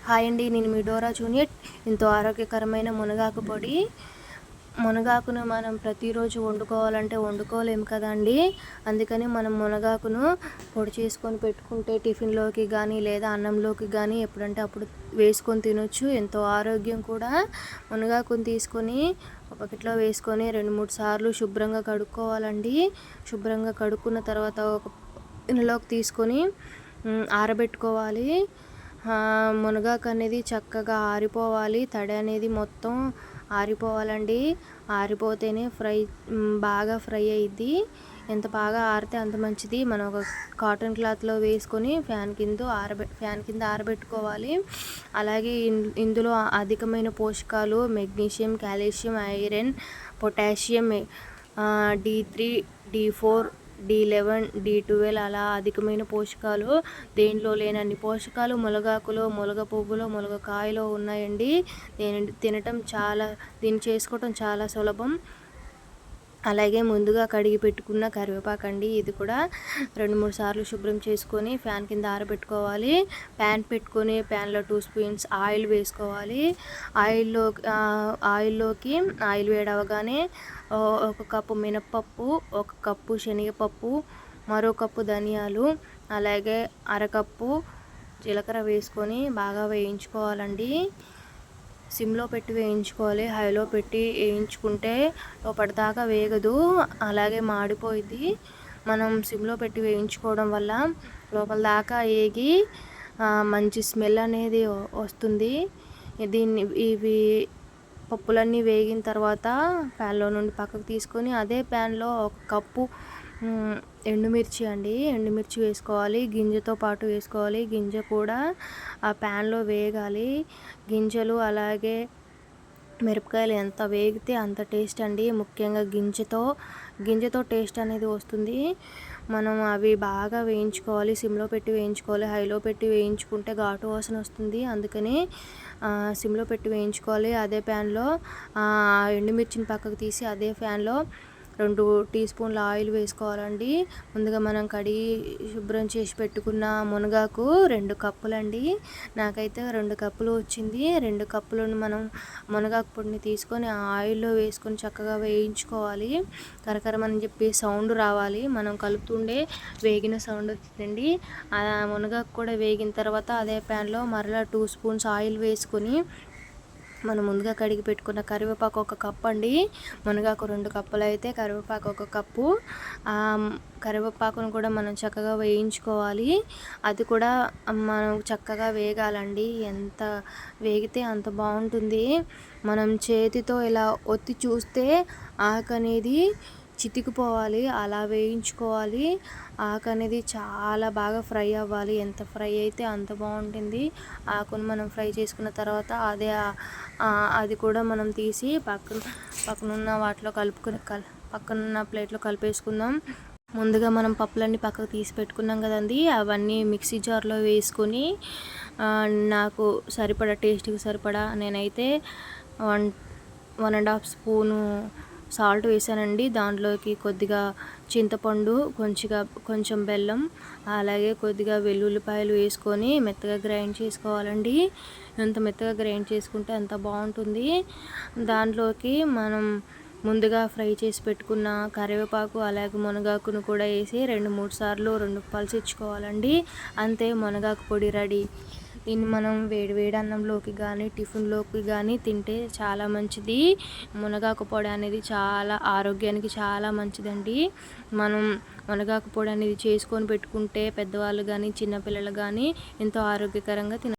Hi అండి, నేను మీ Dora junior. ఎంతో ఆరోగ్యకరమైన మునగాకు పొడి. మునగాకును మనం ప్రతిరోజు వండుకోవాలంటే వండుకోలేము కదండి. అందుకని మనం మునగాకును పొడి చేసుకొని పెట్టుకుంటే టిఫిన్లోకి కానీ లేదా అన్నంలోకి కానీ ఎప్పుడంటే అప్పుడు వేసుకొని తినొచ్చు. ఎంతో ఆరోగ్యం కూడా. మునగాకును తీసుకొని ఒక బకెట్లో వేసుకొని 2-3 సార్లు శుభ్రంగా కడుక్కోవాలండి. శుభ్రంగా కడుక్కున్న తర్వాత ఒక గిన్నెలోకి తీసుకొని ఆరబెట్టుకోవాలి. మునగాకు అనేది చక్కగా ఆరిపోవాలి. తడి అనేది మొత్తం ఆరిపోవాలండి. ఆరిపోతేనే బాగా ఫ్రై అయ్యిద్ది. ఎంత బాగా ఆరితే అంత మంచిది. మనం ఒక కాటన్ క్లాత్లో వేసుకొని ఫ్యాన్ కింద ఆరబెట్టుకోవాలి. అలాగే ఇందులో అధికమైన పోషకాలు magnesium, calcium, iron, potassium, D3, D4, D11, D12 అలా అధికమైన పోషకాలు. దేనిలో లేనన్ని పోషకాలు మునగాకులో, మునగ పువ్వులో, మునగకాయలో ఉన్నాయండి. దీన్ని చేసుకోవటం చాలా సులభం. అలాగే ముందుగా కడిగి పెట్టుకున్న కరివేపాకండి. ఇది కూడా 2-3 సార్లు శుభ్రం చేసుకొని ఫ్యాన్ కింద ఆరబెట్టుకోవాలి. ప్యాన్ పెట్టుకొని ప్యాన్లో 2 స్పూన్స్ ఆయిల్ వేసుకోవాలి. ఆయిల్లోకి ఆయిల్ వేడవగానే 1 కప్పు మినప్పప్పు, 1 కప్పు శనగపప్పు, మరో కప్పు ధనియాలు, అలాగే అరకప్పు జీలకర్ర వేసుకొని బాగా వేయించుకోవాలండి. సిమ్లో పెట్టి వేయించుకోవాలి. హైలో పెట్టి వేయించుకుంటే లోపటిదాకా వేగదు, అలాగే మాడిపోయింది. మనం సిమ్లో పెట్టి వేయించుకోవడం వల్ల లోపల దాకా వేగి మంచి స్మెల్ అనేది వస్తుంది. ఇవి పప్పులన్నీ వేగిన తర్వాత ప్యాన్లో నుండి పక్కకు తీసుకొని అదే ప్యాన్లో 1 కప్పు ఎండుమిర్చి వేసుకోవాలి. గింజతో పాటు వేసుకోవాలి. గింజ కూడా ఆ ప్యాన్లో వేగాలి. గింజలు అలాగే మిరపకాయలు ఎంత వేగితే అంత టేస్ట్ అండి. ముఖ్యంగా గింజతో టేస్ట్ అనేది వస్తుంది. మనం అవి బాగా వేయించుకోవాలి. సిమ్లో పెట్టి వేయించుకోవాలి. హైలో పెట్టి వేయించుకుంటే ఘాటు వాసన వస్తుంది. అందుకని సిమ్లో పెట్టి వేయించుకోవాలి. అదే ప్యాన్లో ఎండుమిర్చిని పక్కకు తీసి అదే ప్యాన్లో 2 టీ స్పూన్ల ఆయిల్ వేసుకోవాలండి. ముందుగా మనం కడిగి శుభ్రం చేసి పెట్టుకున్న మునగాకు 2 కప్పులండి. నాకైతే 2 కప్పులు వచ్చింది. 2 కప్పులను మనం మునగాకు పొడిని తీసుకొని ఆ ఆయిల్లో వేసుకొని చక్కగా వేయించుకోవాలి. కరకరమని చెప్పి సౌండ్ రావాలి. మనం కలుపుతుండే వేగిన సౌండ్ వచ్చిందండి. ఆ మునగాకు కూడా వేగిన తర్వాత అదే ప్యాన్లో మరలా 2 స్పూన్స్ ఆయిల్ వేసుకొని మనం ముందుగా కడిగి పెట్టుకున్న కరివేపాకు 1 కప్పు అండి. మునగాకు 2 కప్పులు అయితే కరివేపాకు 1 కప్పు. కరివేపాకును కూడా మనం చక్కగా వేయించుకోవాలి. అది కూడా మనం చక్కగా వేగాలండి. ఎంత వేగితే అంత బాగుంటుంది. మనం చేతితో ఇలా ఒత్తి చూస్తే ఆకు అనేది చితికిపోవాలి, అలా వేయించుకోవాలి. ఆకు అనేది చాలా బాగా ఫ్రై అవ్వాలి. ఎంత ఫ్రై అయితే అంత బాగుంటుంది. ఆకును మనం ఫ్రై చేసుకున్న తర్వాత అది కూడా మనం తీసి పక్కనున్న వాటిలో పక్కనున్న ప్లేట్లో కలిపేసుకుందాం. ముందుగా మనం పప్పులన్నీ పక్కకు తీసి పెట్టుకున్నాం కదండి, అవన్నీ మిక్సీ జార్లో వేసుకొని నాకు సరిపడా టేస్ట్కి సరిపడా నేనైతే 1.5 స్పూను సాల్ట్ వేసానండి. దాంట్లోకి కొద్దిగా చింతపండు, కొంచెం బెల్లం, అలాగే కొద్దిగా వెల్లుల్లిపాయలు వేసుకొని మెత్తగా గ్రైండ్ చేసుకోవాలండి. ఎంత మెత్తగా గ్రైండ్ చేసుకుంటే అంత బాగుంటుంది. దాంట్లోకి మనం ముందుగా ఫ్రై చేసి పెట్టుకున్న కరివేపాకు అలాగే మునగాకును కూడా వేసి 2-3 సార్లు పలసిచ్చుకోవాలండి. అంతే, మునగాకు పొడి రెడీ. దీన్ని మనం వేడి అన్నంలోకి కానీ టిఫిన్లోకి కానీ తింటే చాలా మంచిది. మునగాకు పొడి అనేది చాలా ఆరోగ్యానికి చాలా మంచిదండి. మనం మునగాకు పొడి అనేది చేసుకొని పెట్టుకుంటే పెద్దవాళ్ళు కానీ చిన్నపిల్లలు కానీ ఎంతో ఆరోగ్యకరంగా